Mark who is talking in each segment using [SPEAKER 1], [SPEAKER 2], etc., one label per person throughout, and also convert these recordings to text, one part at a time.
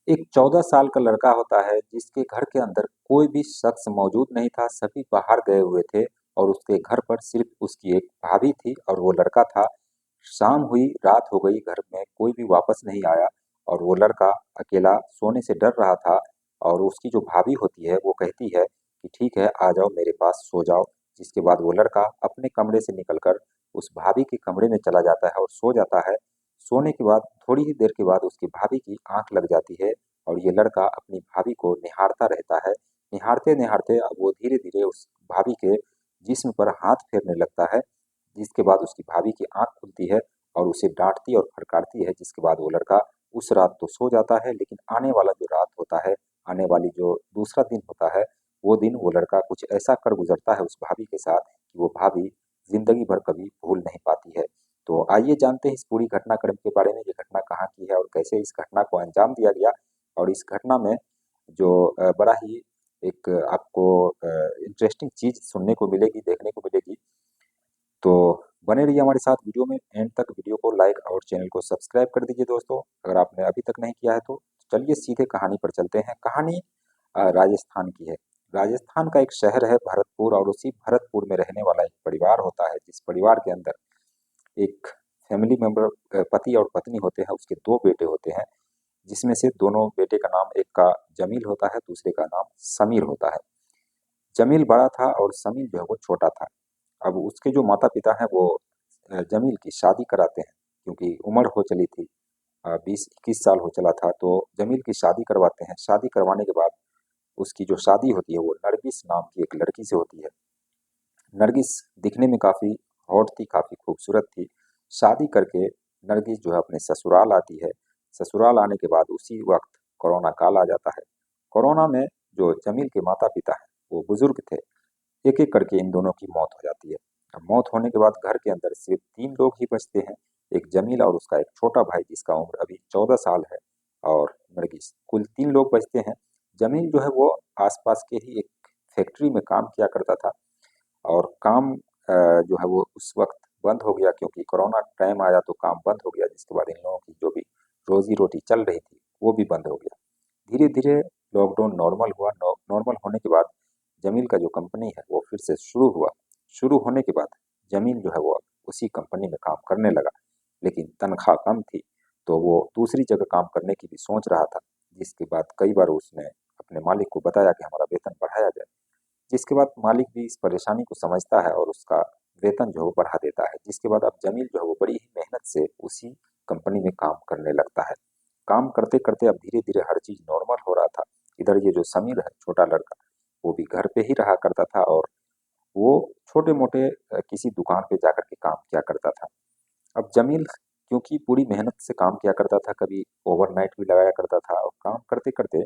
[SPEAKER 1] एक 14 साल का लड़का होता है जिसके घर के अंदर कोई भी शख्स मौजूद नहीं था, सभी बाहर गए हुए थे और उसके घर पर सिर्फ उसकी एक भाभी थी और वो लड़का था। शाम हुई, रात हो गई, घर में कोई भी वापस नहीं आया और वो लड़का अकेला सोने से डर रहा था। और उसकी जो भाभी होती है वो कहती है कि ठीक है, आ जाओ मेरे पास सो जाओ। जिसके बाद वो लड़का अपने कमरे से निकलकर उस भाभी के कमरे में चला जाता है और सो जाता है। सोने के बाद थोड़ी ही देर के बाद उसकी भाभी की आंख लग जाती है और ये लड़का अपनी भाभी को निहारता रहता है। निहारते निहारते अब वो धीरे धीरे उस भाभी के जिस्म पर हाथ फेरने लगता है। जिसके बाद उसकी भाभी की आंख खुलती है और उसे डांटती और फटकारती है। जिसके बाद वो लड़का उस रात तो सो जाता है, लेकिन आने वाला जो रात होता है, आने वाली जो दूसरा दिन होता है, वो दिन वो लड़का कुछ ऐसा कर गुजरता है उस भाभी के साथ कि वो भाभी जिंदगी भर कभी भूल नहीं पाती है। तो आइए जानते हैं इस पूरी घटनाक्रम के बारे में, ये घटना कहाँ की है और कैसे इस घटना को अंजाम दिया गया। और इस घटना में जो बड़ा ही एक आपको इंटरेस्टिंग चीज़ सुनने को मिलेगी, देखने को मिलेगी। तो बने रहिए हमारे साथ वीडियो में एंड तक। वीडियो को लाइक और चैनल को सब्सक्राइब कर दीजिए दोस्तों, अगर आपने अभी तक नहीं किया है तो। चलिए सीधे कहानी पर चलते हैं। कहानी राजस्थान की है। राजस्थान का एक शहर है भरतपुर और उसी भरतपुर में रहने वाला एक परिवार होता है, जिस परिवार के अंदर एक फैमिली मेंबर पति और पत्नी होते हैं, उसके दो बेटे होते हैं। जिसमें से दोनों बेटे का नाम, एक का जमील होता है, दूसरे का नाम समीर होता है। जमील बड़ा था और समीर जो है वो छोटा था। अब उसके जो माता पिता हैं वो जमील की शादी कराते हैं, क्योंकि उम्र हो चली थी, 20-21 साल हो चला था, तो जमील की शादी करवाते हैं। शादी करवाने के बाद उसकी जो शादी होती है वो नरगिस नाम की एक लड़की से होती है। नरगिस दिखने में काफ़ी हॉट थी, काफ़ी खूबसूरत थी। शादी करके नरगिस जो है अपने ससुराल आती है। ससुराल आने के बाद उसी वक्त कोरोना काल आ जाता है। कोरोना में जो जमील के माता पिता हैं वो बुजुर्ग थे। एक एक करके इन दोनों की मौत हो जाती है। अब मौत होने के बाद घर के अंदर सिर्फ 3 लोग ही बचते हैं, एक जमील और उसका एक छोटा भाई जिसका उम्र अभी 14 साल है, और नरगिस। कुल 3 लोग बचते हैं। जमील जो है वो आसपास के ही एक फैक्ट्री में काम किया करता था और काम जो है वो उस वक्त बंद हो गया, क्योंकि कोरोना टाइम आया तो काम बंद हो गया। जिसके बाद इन लोगों की जो भी रोजी रोटी चल रही थी वो भी बंद हो गया। धीरे धीरे लॉकडाउन नॉर्मल हुआ। नॉर्मल होने के बाद जमील का जो कंपनी है वो फिर से शुरू हुआ। शुरू होने के बाद जमील जो है वो उसी कंपनी में काम करने लगा, लेकिन तनख्वाह कम थी, तो वो दूसरी जगह काम करने की भी सोच रहा था। जिसके बाद कई बार उसने अपने मालिक को बताया कि हमारा वेतन बढ़ाया जाए। जिसके बाद मालिक भी इस परेशानी को समझता है और उसका वेतन जो है वो बढ़ा देता है। जिसके बाद अब जमील जो है वो बड़ी ही मेहनत से उसी कंपनी में काम करने लगता है। काम करते करते अब धीरे धीरे हर चीज नॉर्मल हो रहा था। इधर ये जो समीर है, छोटा लड़का, वो भी घर पे ही रहा करता था और वो छोटे मोटे किसी दुकान पे जाकर के काम किया करता था। अब जमील क्योंकि पूरी मेहनत से काम किया करता था, कभी ओवरनाइट भी लगाया करता था, और काम करते करते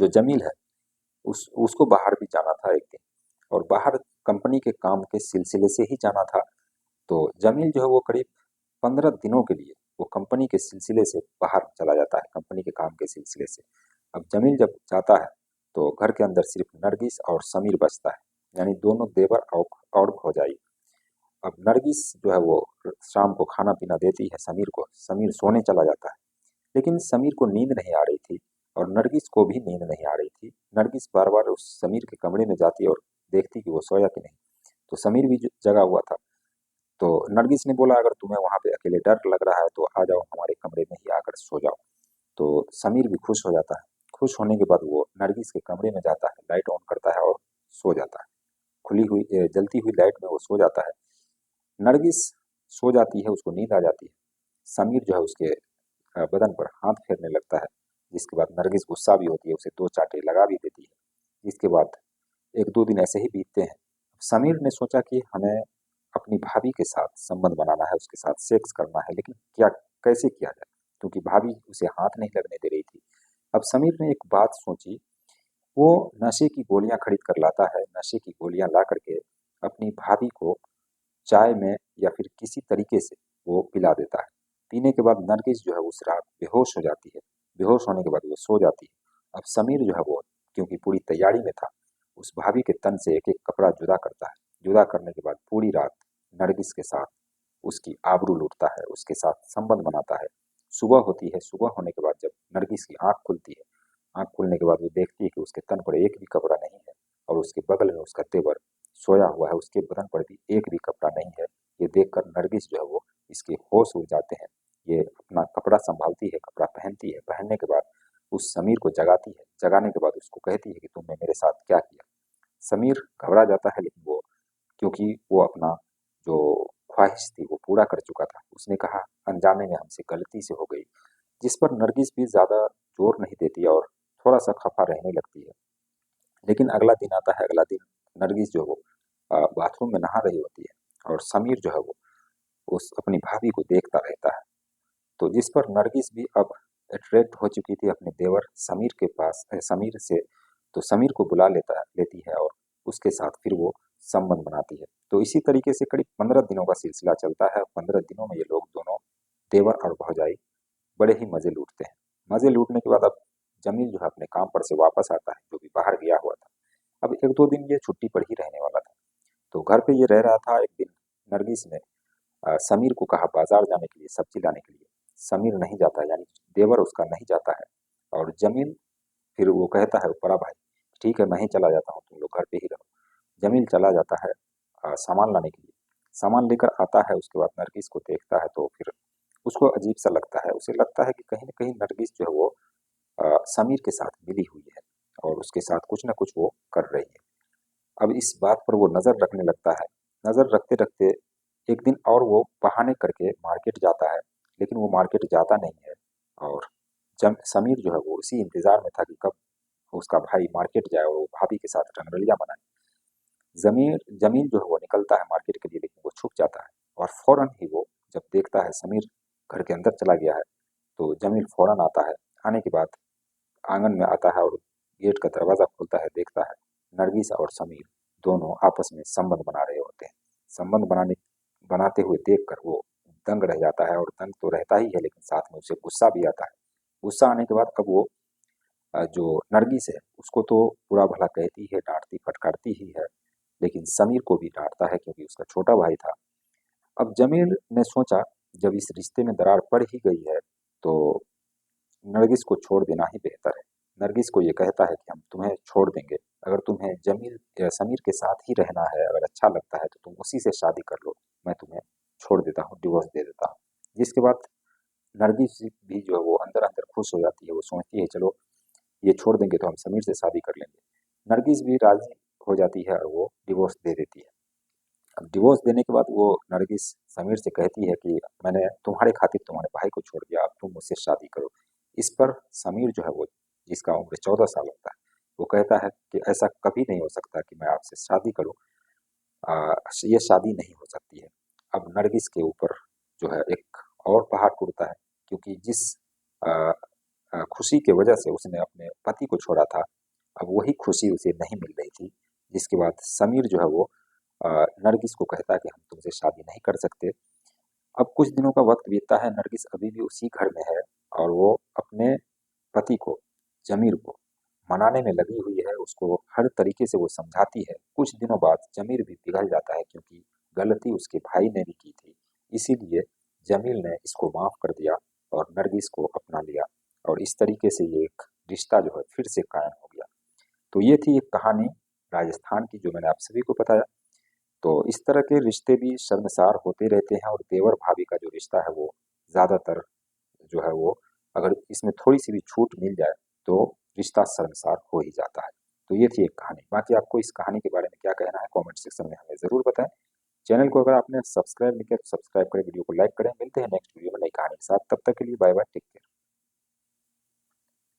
[SPEAKER 1] जो जमील है उसको बाहर भी जाना था एक दिन, और बाहर कंपनी के काम के सिलसिले से ही जाना था। तो जमील जो है वो करीब 15 दिनों के लिए वो कंपनी के सिलसिले से बाहर चला जाता है, कंपनी के काम के सिलसिले से। अब जमील जब जाता है तो घर के अंदर सिर्फ नरगिस और समीर बचता है, यानी दोनों देवर और भौजाई। अब नरगिस जो है वो शाम को खाना पीना देती है समीर को, समीर सोने चला जाता है। लेकिन समीर को नींद नहीं आ रही थी और नरगिस को भी नींद नहीं आ रही थी। नरगिस बार बार उस समीर के कमरे में जाती और देखती कि वो सोया कि नहीं। तो समीर भी जगा हुआ था। तो नरगिस ने बोला, अगर तुम्हें वहां पे अकेले डर लग रहा है तो आ जाओ, हमारे कमरे में ही आकर सो जाओ। तो समीर भी खुश हो जाता है। खुश होने के बाद वो नरगिस के कमरे में जाता है, लाइट ऑन करता है और सो जाता है। खुली हुई जलती हुई लाइट में वो सो जाता है। नरगिस सो जाती है, उसको नींद आ जाती है। समीर जो है उसके बदन पर हाथ फेरने लगता है। जिसके बाद नरगिस गुस्सा भी होती है, उसे 2 चांटे लगा भी देती है। जिसके बाद 1-2 दिन ऐसे ही बीतते हैं। समीर ने सोचा कि हमें अपनी भाभी के साथ संबंध बनाना है, उसके साथ सेक्स करना है, लेकिन क्या, कैसे किया जाए, क्योंकि भाभी उसे हाथ नहीं लगने दे रही थी। अब समीर ने एक बात सोची। वो नशे की गोलियां खरीद कर लाता है। नशे की गोलियां ला करके अपनी भाभी को चाय में या फिर किसी तरीके से वो पिला देता है। पीने के बाद नरगिस जो है उस रात बेहोश हो जाती है। बेहोश होने के बाद वो सो जाती है। अब समीर जो है वो, क्योंकि पूरी तैयारी में था, उस भाभी के तन से एक एक कपड़ा जुदा करता है। जुदा करने के बाद पूरी रात नरगिस के साथ उसकी आबरू लूटता है, उसके साथ संबंध बनाता है। सुबह होती है, सुबह होने के बाद जब नरगिस की आँख खुलती है, आँख खुलने के बाद वो देखती है कि उसके तन पर एक भी कपड़ा नहीं है और उसके बगल में उसका तेवर सोया हुआ है, उसके बदन पर भी एक भी कपड़ा नहीं है। ये देखकर नरगिस जो है वो इसके होश उड़ जाते हैं। ये अपना कपड़ा सँभालती है, कपड़ा पहनती है, पहनने के बाद उस समीर को जगाती है, जगाने के बाद उसको कहती है कि तुमने मेरे साथ क्या किया? समीर घबरा जाता है लेकिन वो क्योंकि वो अपना जो ख्वाहिश थी वो पूरा कर चुका था। उसने कहा अनजाने में हमसे गलती से हो गई, जिस पर नरगिस भी ज़्यादा जोर नहीं देती और थोड़ा-सा खफा रहने लगती है। लेकिन अगला दिन आता है, अगला दिन नरगिस जो है वो बाथरूम में नहा रही होती है और समीर जो है वो उस अपनी भाभी को देखता रहता है। तो जिस पर नरगिस भी अब अट्रैक्ट हो चुकी थी अपने देवर समीर के पास समीर से, तो समीर को बुला लेती है और उसके साथ फिर वो संबंध बनाती है। तो इसी तरीके से करीब 15 दिनों का सिलसिला चलता है। 15 दिनों में ये लोग दोनों देवर और भौजाई बड़े ही मजे लूटते हैं। मजे लूटने के बाद अब जमील जो है अपने काम पर से वापस आता है, जो भी बाहर गया हुआ था। अब एक दो दिन ये छुट्टी पर ही रहने वाला था, तो घर पे ये रह रहा था। एक दिन नरगिस ने समीर को कहा बाजार जाने के लिए, सब्जी लाने के लिए। समीर नहीं जाता, यानी देवर उसका नहीं जाता है। और जमील फिर वो कहता है बड़ा भाई ठीक है मैं ही चला जाता हूँ, तुम लोग घर पे ही रहो। जमील चला जाता है सामान लाने के लिए। सामान लेकर आता है, उसके बाद नरगिस को देखता है तो फिर उसको अजीब सा लगता है। उसे लगता है कि कहीं न कहीं नरगिस जो है वो समीर के साथ मिली हुई है और उसके साथ कुछ न कुछ वो कर रही है। अब इस बात पर वो नज़र रखने लगता है। नज़र रखते-रखते एक दिन और वो बहाने करके मार्केट जाता है, लेकिन वो मार्केट जाता नहीं है और जम समीर जो है वो इसी इंतज़ार में था कि कब उसका भाई मार्केट जाए और वो भाभी के साथ रंगरलिया मनाए। जमील जो है वो निकलता है मार्केट के लिए, लेकिन वो छुप जाता है और फ़ौरन ही वो जब देखता है समीर घर के अंदर चला गया है, तो जमील फ़ौरन आता है। आने के बाद आंगन में आता है और गेट का दरवाज़ा खोलता है, देखता है नरगिस और समीर दोनों आपस में संबंध बना रहे होते हैं। संबंध बनाते हुए देखकर वो दंग रह जाता है और दंग तो रहता ही है, लेकिन साथ में उसे गुस्सा भी आता है। गुस्सा आने के बाद अब वो जो नरगिस है उसको तो बुरा भला कहती है, डांटती फटकारती ही है, लेकिन समीर को भी डांटता है क्योंकि उसका छोटा भाई था। अब जमील ने सोचा जब इस रिश्ते में दरार पड़ ही गई है तो नरगिस को छोड़ देना ही बेहतर है। नरगिस को ये कहता है कि हम तुम्हें छोड़ देंगे, अगर तुम्हें जमील या समीर के साथ ही रहना है, अगर अच्छा लगता है तो तुम उसी से शादी कर लो, मैं तुम्हें छोड़ देता हूँ, डिवोर्स दे देता हूँ। जिसके बाद नरगिस भी जो है वो अंदर अंदर खुश हो जाती है, वो सोचती है चलो ये छोड़ देंगे तो हम समीर से शादी कर लेंगे। नरगिस भी राजी हो जाती है और वो डिवोर्स दे देती है। अब डिवोर्स देने के बाद वो नरगिस समीर से कहती है कि मैंने तुम्हारे खातिर तुम्हारे भाई को छोड़ दिया, अब तुम मुझसे शादी करो। इस पर समीर जो है वो जिसका उम्र 14 साल होता है, वो कहता है कि ऐसा कभी नहीं हो सकता कि मैं आपसे शादी करूं, ये शादी नहीं हो सकती है। अब नरगिस के ऊपर जो है एक और पहाड़ टूटता है, क्योंकि जिस अ, खुशी के वजह से उसने अपने पति को छोड़ा था, अब वही खुशी उसे नहीं मिल रही थी। जिसके बाद समीर जो है वो अ, नरगिस को कहता है कि हम तुमसे शादी नहीं कर सकते। अब कुछ दिनों का वक्त बीतता है, नरगिस अभी भी उसी घर में है और वो अपने पति को, जमीर को मनाने में लगी हुई है, उसको हर तरीके से वो समझाती है। कुछ दिनों बाद जमीर भी पिघल जाता है क्योंकि गलती उसके भाई ने भी की थी। इसीलिए जमील ने इसको माफ कर दिया और नरगिस को अपना लिया और इस तरीके से ये एक रिश्ता जो है फिर से कायम हो गया। तो ये थी एक कहानी राजस्थान की जो मैंने आप सभी को बताया। तो इस तरह के रिश्ते भी शर्मसार होते रहते हैं और देवर भाभी का जो रिश्ता है वो ज़्यादातर जो है वो अगर इसमें थोड़ी सी भी छूट मिल जाए तो रिश्ता शर्मसार हो ही जाता है। तो ये थी एक कहानी। बाकी आपको इस कहानी के बारे में क्या कहना है कमेंट सेक्शन में हमें ज़रूर बताएं। चैनल को अगर आपने सब्सक्राइब नहीं किया तो सब्सक्राइब करें, वीडियो को लाइक करें। मिलते हैं नेक्स्ट वीडियो में नई कहानी के साथ, तब तक के लिए बाय बाय।